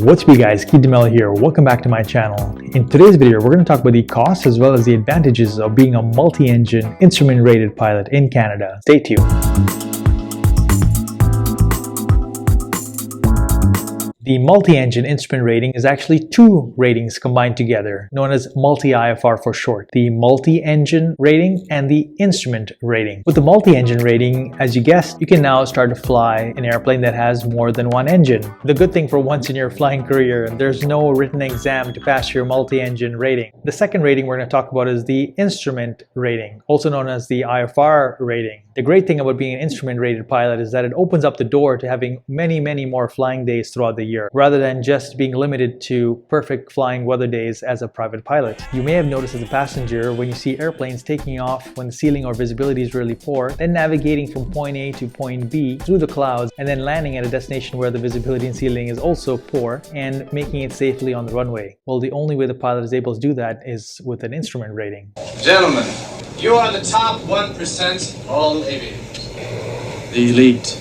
What's up, you guys? Keith DeMello here. Welcome back to my channel. In today's video, we're going to talk about the costs as well as the advantages of being a multi-engine instrument-rated pilot in Canada. Stay tuned. The multi-engine instrument rating is actually two ratings combined together, known as Multi-ifr for short. The multi-engine rating and the instrument rating. With the multi-engine rating, as you guessed, you can now start to fly an airplane that has more than one engine. The good thing for once in your flying career, there's no written exam to pass your multi-engine rating. The second rating we're going to talk about is the instrument rating, also known as the IFR rating. The great thing about being an instrument-rated pilot is that it opens up the door to having many more flying days throughout the year, rather than just being limited to perfect flying weather days as a private pilot. You may have noticed as a passenger when you see airplanes taking off when the ceiling or visibility is really poor, then navigating from point A to point B through the clouds, and then landing at a destination where the visibility and ceiling is also poor and making it safely on the runway. Well, the only way the pilot is able to do that is with an instrument rating. Gentlemen, you are the top 1% of all aviators. The elite.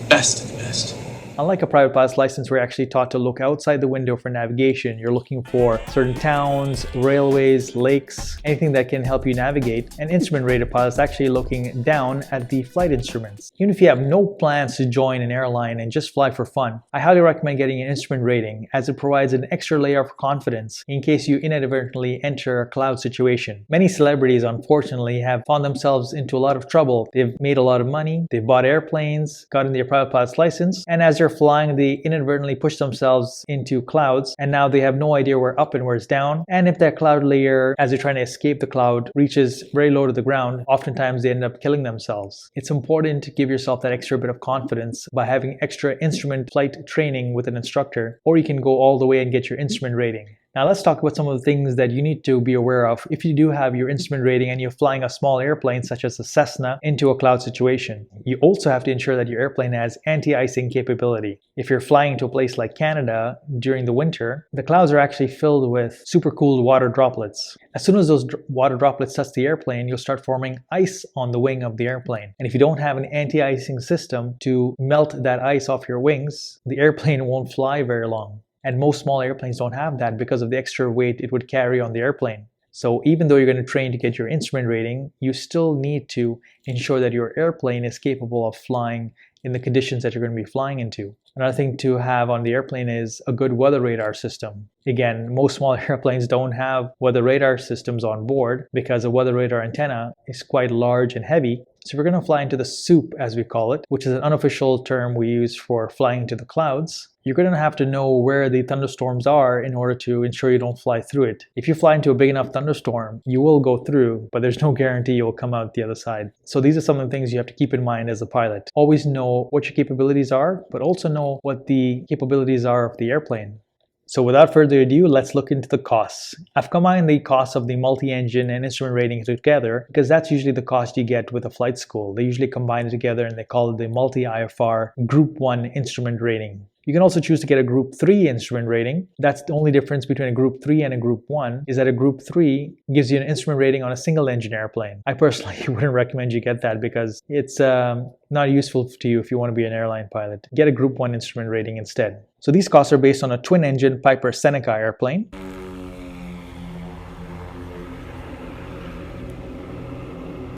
Best of the best. Unlike a private pilot's license, we're actually taught to look outside the window for navigation. You're looking for certain towns, railways, lakes, anything that can help you navigate. An instrument-rated pilot is actually looking down at the flight instruments. Even if you have no plans to join an airline and just fly for fun, I highly recommend getting an instrument rating, as it provides an extra layer of confidence in case you inadvertently enter a cloud situation. Many celebrities, unfortunately, have found themselves into a lot of trouble. They've made a lot of money, they've bought airplanes, gotten their private pilot's license, and as they're flying, they inadvertently push themselves into clouds, and now they have no idea where up and where's down. And if that cloud layer, as they're trying to escape the cloud, reaches very low to the ground, oftentimes they end up killing themselves. It's important to give yourself that extra bit of confidence by having extra instrument flight training with an instructor, or you can go all the way and get your instrument rating. Now let's talk about some of the things that you need to be aware of if you do have your instrument rating and you're flying a small airplane such as a Cessna into a cloud situation. You also have to ensure that your airplane has anti-icing capability. If you're flying to a place like Canada during the winter, the clouds are actually filled with super cooled water droplets. As soon as those water droplets touch the airplane, you'll start forming ice on the wing of the airplane. And if you don't have an anti-icing system to melt that ice off your wings, the airplane won't fly very long. And most small airplanes don't have that because of the extra weight it would carry on the airplane. So even though you're going to train to get your instrument rating, you still need to ensure that your airplane is capable of flying in the conditions that you're going to be flying into. Another thing to have on the airplane is a good weather radar system. Again, most small airplanes don't have weather radar systems on board because a weather radar antenna is quite large and heavy. So if we're going to fly into the soup, as we call it, which is an unofficial term we use for flying into the clouds, you're going to have to know where the thunderstorms are in order to ensure you don't fly through it. If you fly into a big enough thunderstorm, you will go through, but there's no guarantee you'll come out the other side. So these are some of the things you have to keep in mind as a pilot. Always know what your capabilities are, but also know what the capabilities are of the airplane. So without further ado, let's look into the costs. I've combined the costs of the multi-engine and instrument rating together because that's usually the cost you get with a flight school. They usually combine it together and they call it the Multi-ifr Group 1 instrument rating. You can also choose to get a Group 3 instrument rating. That's the only difference between a Group 3 and a Group 1 is that a Group 3 gives you an instrument rating on a single engine airplane. I personally wouldn't recommend you get that because it's not useful to you if you want to be an airline pilot. Get a Group 1 instrument rating instead. So these costs are based on a twin-engine Piper Seneca airplane.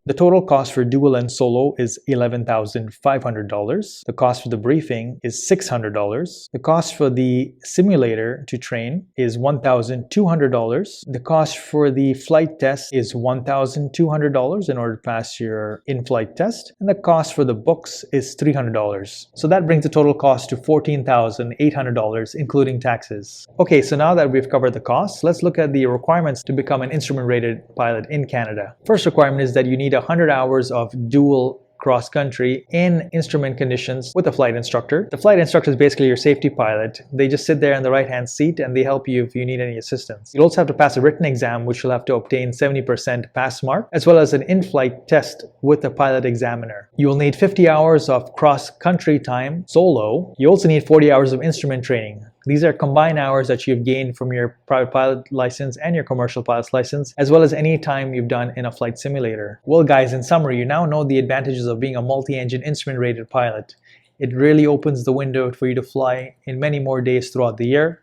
The total cost for dual and solo is $11,500. The cost for the briefing is $600. The cost for the simulator to train is $1,200. The cost for the flight test is $1,200 in order to pass your in-flight test. And the cost for the books is $300. So that brings the total cost to $14,800, including taxes. Okay, so now that we've covered the costs, let's look at the requirements to become an instrument-rated pilot in Canada. First requirement is that you need 100 hours of dual cross-country in instrument conditions with a flight instructor. The flight instructor is basically your safety pilot. They just sit there in the right-hand seat and they help you if you need any assistance. You'll also have to pass a written exam, which you'll have to obtain 70% pass mark, as well as an in-flight test with a pilot examiner. You will need 50 hours of cross-country time solo. You also need 40 hours of instrument training. These are combined hours that you've gained from your private pilot license and your commercial pilot's license, as well as any time you've done in a flight simulator. Well guys, in summary, you now know the advantages of being a multi-engine instrument-rated pilot. It really opens the window for you to fly in many more days throughout the year,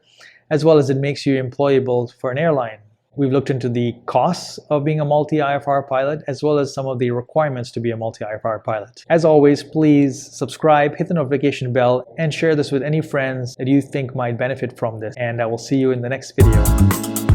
as well as it makes you employable for an airline. We've looked into the costs of being a multi-IFR pilot, as well as some of the requirements to be a multi-IFR pilot. As always, please subscribe, hit the notification bell, and share this with any friends that you think might benefit from this. And I will see you in the next video.